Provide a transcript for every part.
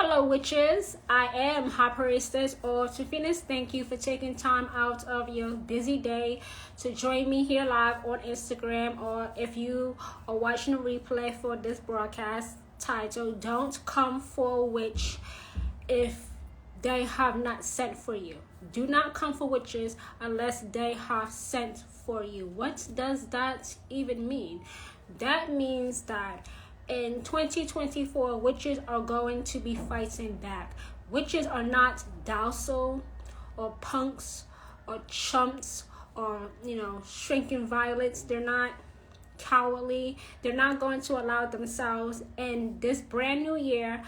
Hello, witches. I am Harperistas or Trifinus. Thank you for taking time out of your busy day to join me here live on Instagram, or if you are watching a replay for this broadcast titled Don't Come for a Witch If They Have Not Sent for You. Do not come for witches unless they have sent for you. What does that even mean? That means that in 2024, witches are going to be fighting back. Witches are not docile or punks or chumps or, shrinking violets. They're not cowardly. They're not going to allow themselves in this brand new year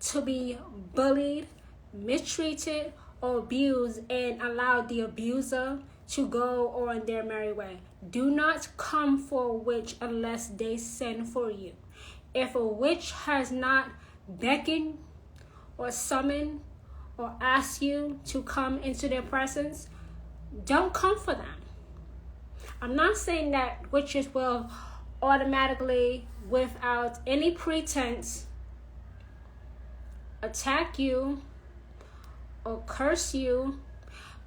to be bullied, mistreated, or abused and allow the abuser to go on their merry way. Do not come for a witch unless they send for you. If a witch has not beckoned or summoned or asked you to come into their presence, don't come for them. I'm not saying that witches will automatically, without any pretense, attack you or curse you,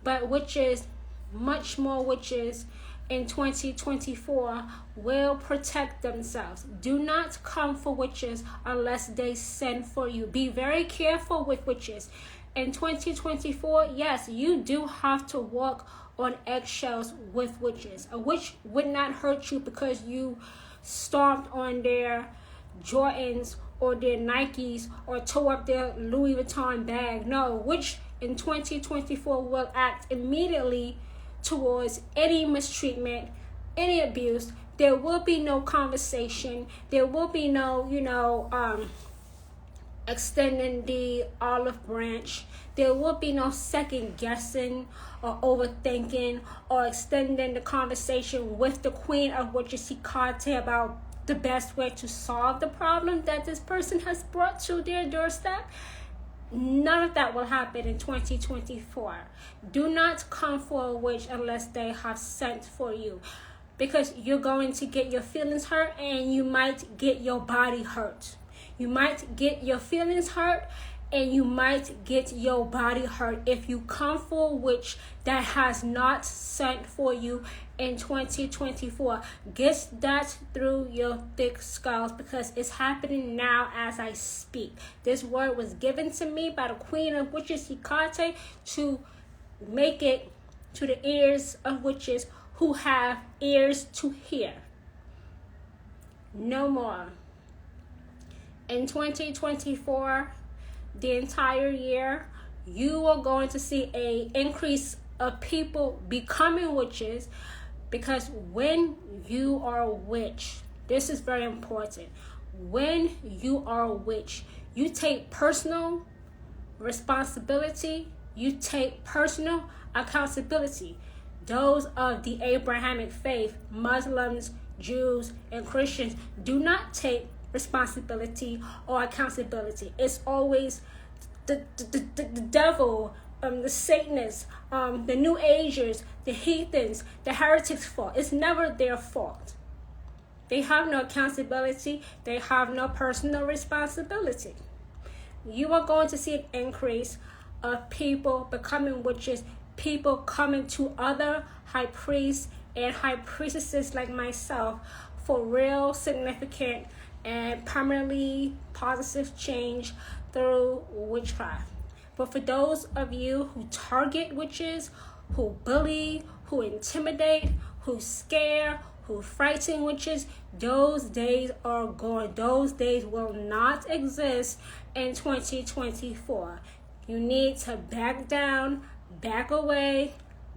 but witches, much more witches in 2024 will protect themselves. Do not come for witches unless they send for you. Be very careful with witches. In 2024, yes, you do have to walk on eggshells with witches. A witch would not hurt you because you stomped on their Jordans or their Nikes or tore up their Louis Vuitton bag. No, witch in 2024 will act immediately towards any mistreatment, any abuse. There will be no conversation. There will be no, extending the olive branch. There will be no second guessing or overthinking or extending the conversation with the Queen of Witches Hecate about the best way to solve the problem that this person has brought to their doorstep. None of that will happen in 2024. Do not come for a witch unless they have sent for you, because you're going to get your feelings hurt and you might get your body hurt. You might get your feelings hurt and you might get your body hurt if you come for a witch that has not sent for you in 2024. Get that through your thick skulls, because it's happening now as I speak. This word was given to me by the Queen of Witches Hecate to make it to the ears of witches who have ears to hear. No more. In 2024, the entire year, you are going to see an increase of people becoming witches, because when you are a witch, this is very important. When you are a witch, you take personal responsibility, you take personal accountability. Those of the Abrahamic faith, Muslims, Jews, and Christians, do not take responsibility or accountability. It's always the devil, the Satanists, the New Agers, the heathens, the heretics' fault. It's never their fault. They have no accountability. They have no personal responsibility. You are going to see an increase of people becoming witches, people coming to other high priests and high priestesses like myself for real significant and permanently positive change through witchcraft. But for those of you who target witches, who bully, who intimidate, who scare, who frighten witches, those days are gone. Those days will not exist in 2024. You need to back down, back away,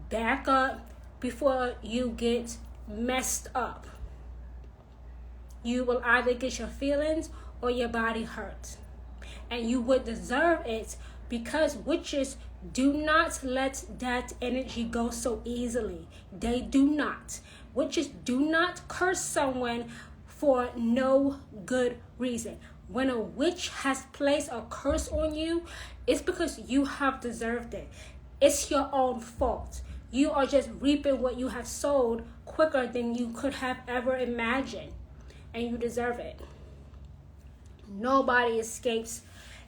back up before you get messed up. You will either get your feelings or your body hurt. And you would deserve it, because witches do not let that energy go so easily. They do not. Witches do not curse someone for no good reason. When a witch has placed a curse on you, it's because you have deserved it. It's your own fault. You are just reaping what you have sowed quicker than you could have ever imagined. And you deserve it. Nobody escapes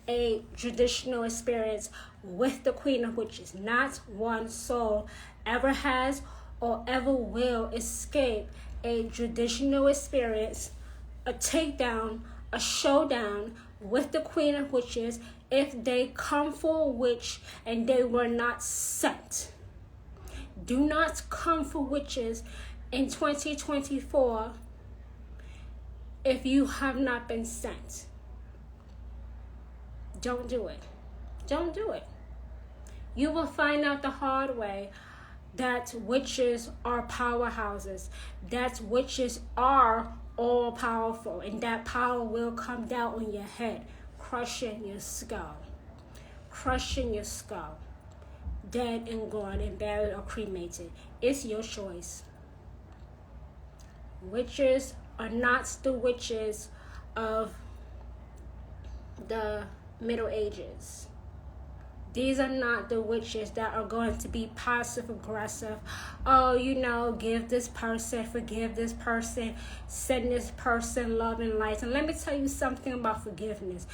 a traditional experience with the Queen of Witches. Not one soul ever has or ever will escape a traditional experience, a takedown, a showdown with the Queen of Witches if they come for a witch and they were not sent. Do not come for witches in 2024 if you have not been sent. Don't do it. Don't do it. You will find out the hard way that witches are powerhouses, that witches are all powerful, and that power will come down on your head, crushing your skull, dead and gone and buried or cremated. It's your choice. Witches are not the witches of the Middle Ages. These are not the witches that are going to be passive aggressive. Oh, give this person, forgive this person, send this person love and light. And let me tell you something about forgiveness.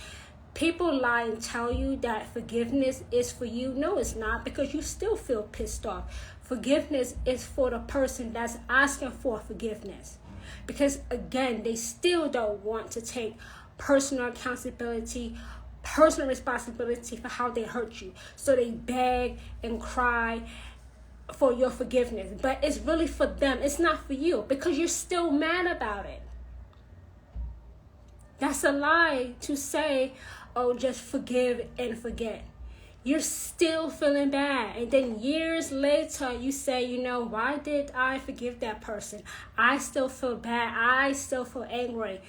People lie and tell you that forgiveness is for you. No, it's not, because you still feel pissed off. Forgiveness is for the person that's asking for forgiveness. Because again, they still don't want to take personal accountability, personal responsibility for how they hurt you. So they beg and cry for your forgiveness. But it's really for them. It's not for you, because you're still mad about it. That's a lie to say, oh, just forgive and forget. You're still feeling bad. And then years later, you say, why did I forgive that person? I still feel bad. I still feel angry.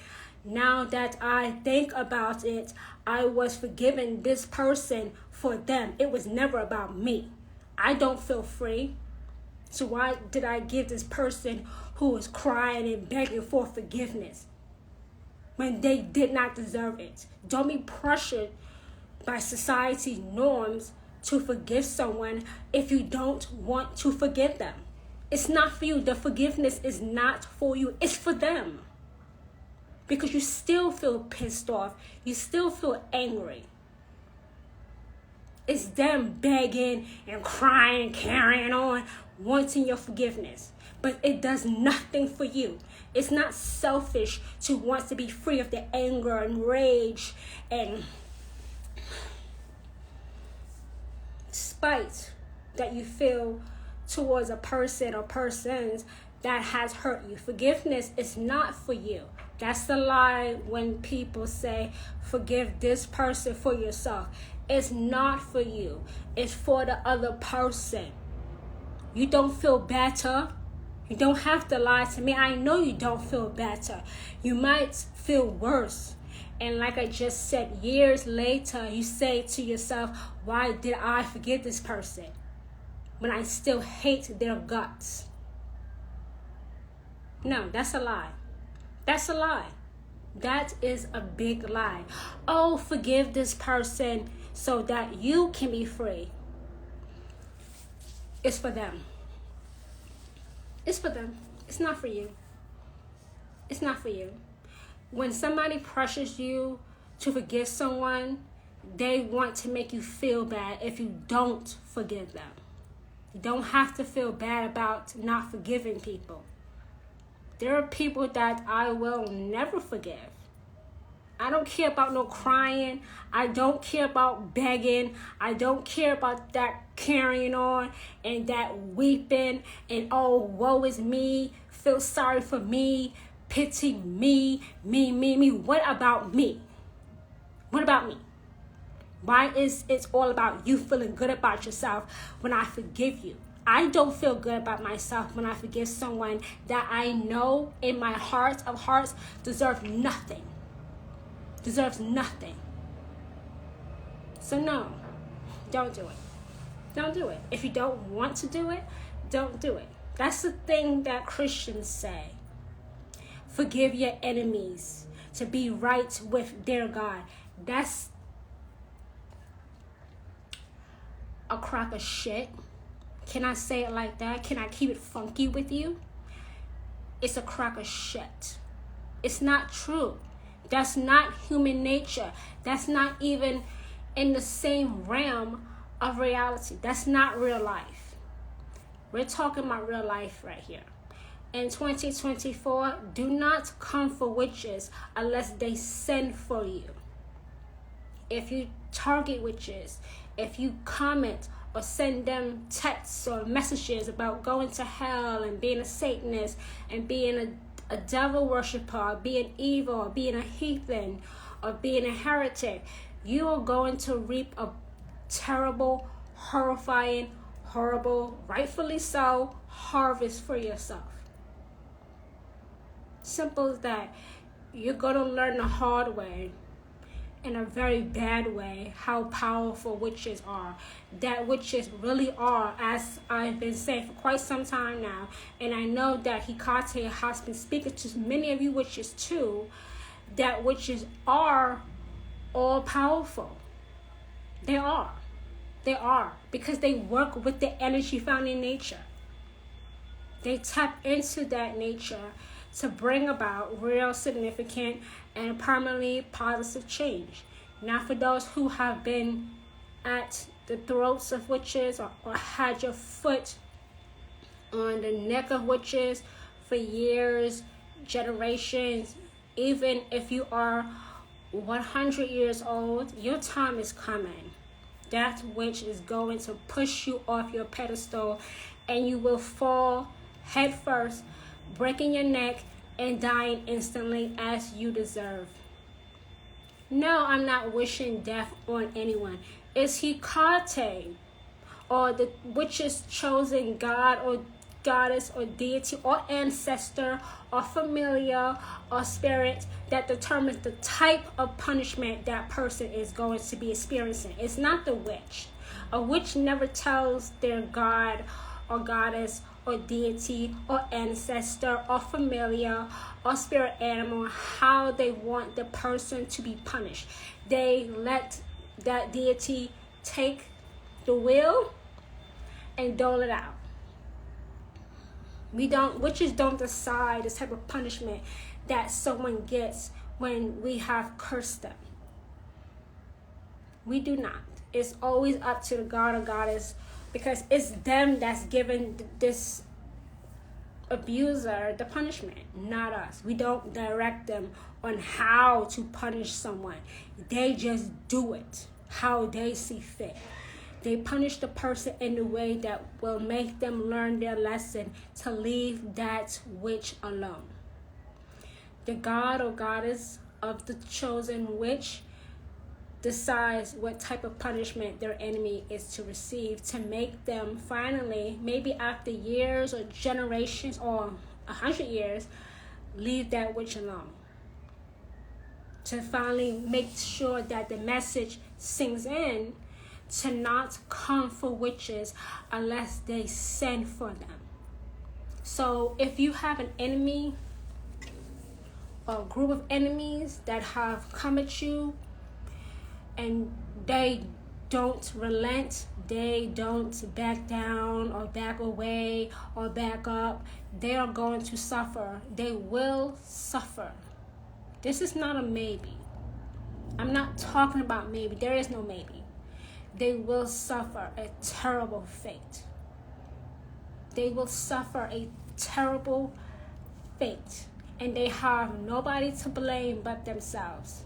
Now that I think about it, I was forgiving this person for them. It was never about me. I don't feel free. So why did I give this person who was crying and begging for forgiveness when they did not deserve it? Don't be pressured by society norms to forgive someone if you don't want to forgive them. It's not for you. The forgiveness is not for you. It's for them. Because you still feel pissed off. You still feel angry. It's them begging and crying, carrying on, wanting your forgiveness. But it does nothing for you. It's not selfish to want to be free of the anger and rage and spite that you feel towards a person or persons that has hurt you. Forgiveness is not for you. That's the lie when people say, forgive this person for yourself. It's not for you. It's for the other person. You don't feel better. You don't have to lie to me. I know you don't feel better. You might feel worse. And like I just said, years later, you say to yourself, why did I forgive this person when I still hate their guts? No, that's a lie. That's a lie. That is a big lie. Oh, forgive this person so that you can be free. It's for them. It's for them. It's not for you. It's not for you. When somebody pressures you to forgive someone, they want to make you feel bad if you don't forgive them. You don't have to feel bad about not forgiving people. There are people that I will never forgive. I don't care about no crying. I don't care about begging. I don't care about that carrying on and that weeping and, oh, woe is me, feel sorry for me, pity me. What about me? What about me? Why is it all about you feeling good about yourself when I forgive you? I don't feel good about myself when I forgive someone that I know in my heart of hearts deserves nothing. Deserves nothing. So no, don't do it. Don't do it. If you don't want to do it, don't do it. That's the thing that Christians say. Forgive your enemies to be right with their God. That's a crock of shit. Can I say it like that? Can I keep it funky with you? It's a crock of shit. It's not true. That's not human nature. That's not even in the same realm of reality. That's not real life. We're talking about real life right here. In 2024, do not come for witches unless they send for you. If you target witches, if you comment or send them texts or messages about going to hell and being a Satanist and being a devil worshiper, or being evil, or being a heathen, or being a heretic, you are going to reap a terrible, horrifying, horrible, rightfully so, harvest for yourself. Simple as that. You're going to learn the hard way, in a very bad way, how powerful witches are. That witches really are, as I've been saying for quite some time now, and I know that Hecate has been speaking to many of you witches too, that witches are all powerful. They are. They are. Because they work with the energy found in nature. They tap into that nature to bring about real, significant, and permanently positive change. Now, for those who have been at the throats of witches, or had your foot on the neck of witches for years, generations, even if you are 100 years old, your time is coming. That witch is going to push you off your pedestal, and you will fall head first, breaking your neck and dying instantly as you deserve. No, I'm not wishing death on anyone. It's Hecate, or the witch's chosen god or goddess or deity or ancestor or familiar or spirit, that determines the type of punishment that person is going to be experiencing. It's not the witch. A witch never tells their god or goddess or deity or ancestor or familiar or spirit animal how they want the person to be punished. They let that deity take the wheel and dole it out. Witches don't decide the type of punishment that someone gets when we have cursed them. We do not. It's always up to the god or goddess, because it's them that's giving this abuser the punishment, not us. We don't direct them on how to punish someone. They just do it how they see fit. They punish the person in a way that will make them learn their lesson to leave that witch alone. The god or goddess of the chosen witch decides what type of punishment their enemy is to receive, to make them finally, maybe after years or generations or 100 years, leave that witch alone. To finally make sure that the message sinks in, to not come for witches unless they send for them. So if you have an enemy or a group of enemies that have come at you and they don't relent, they don't back down or back away or back up, they are going to suffer. They will suffer. This is not a maybe. I'm not talking about maybe. There is no maybe. They will suffer a terrible fate. They will suffer a terrible fate. And they have nobody to blame but themselves.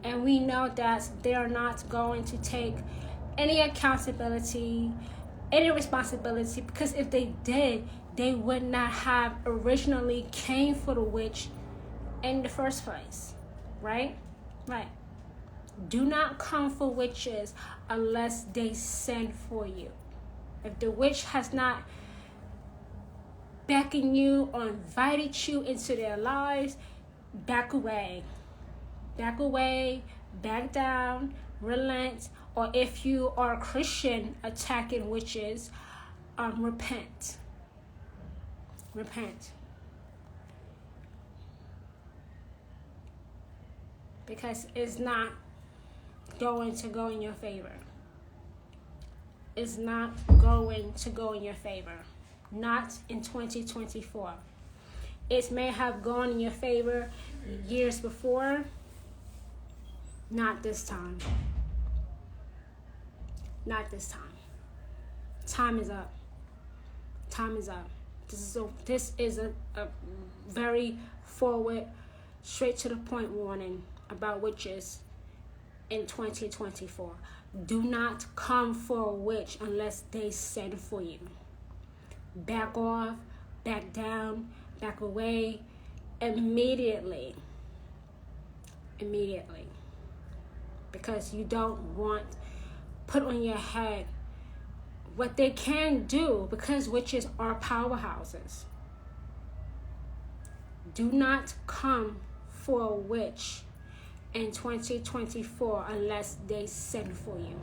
And we know that they are not going to take any accountability, any responsibility, because if they did, they would not have originally came for the witch in the first place. Right? Right. Do not come for witches unless they send for you. If the witch has not beckoned you or invited you into their lives, back away. Back away, back down, relent. Or if you are a Christian attacking witches, repent. Repent. Because it's not going to go in your favor. It's not going to go in your favor. Not in 2024. It may have gone in your favor years before. Not this time. Not this time. Time is up. Time is up. This is a very forward, straight to the point warning about witches in 2024. Do not come for a witch unless they send for you. Back off, back down, back away immediately. Immediately. Because you don't want put on your head what they can do, because witches are powerhouses. Do not come for a witch in 2024 unless they send for you.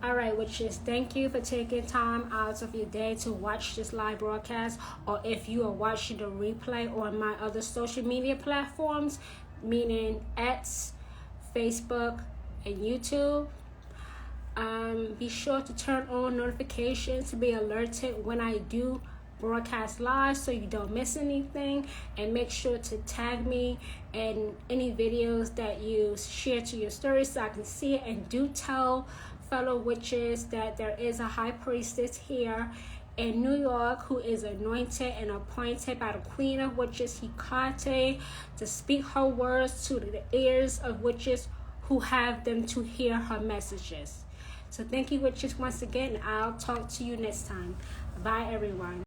All right, witches, thank you for taking time out of your day to watch this live broadcast, or if you are watching the replay on my other social media platforms, meaning X, Facebook, and YouTube. Be sure to turn on notifications to be alerted when I do broadcast live so you don't miss anything, and make sure to tag me in any videos that you share to your stories so I can see it. And do tell fellow witches that there is a high priestess here in New York who is anointed and appointed by the Queen of Witches, Hecate, to speak her words to the ears of witches who have them to hear her messages. So thank you, witches, once again. I'll talk to you next time. Bye, everyone.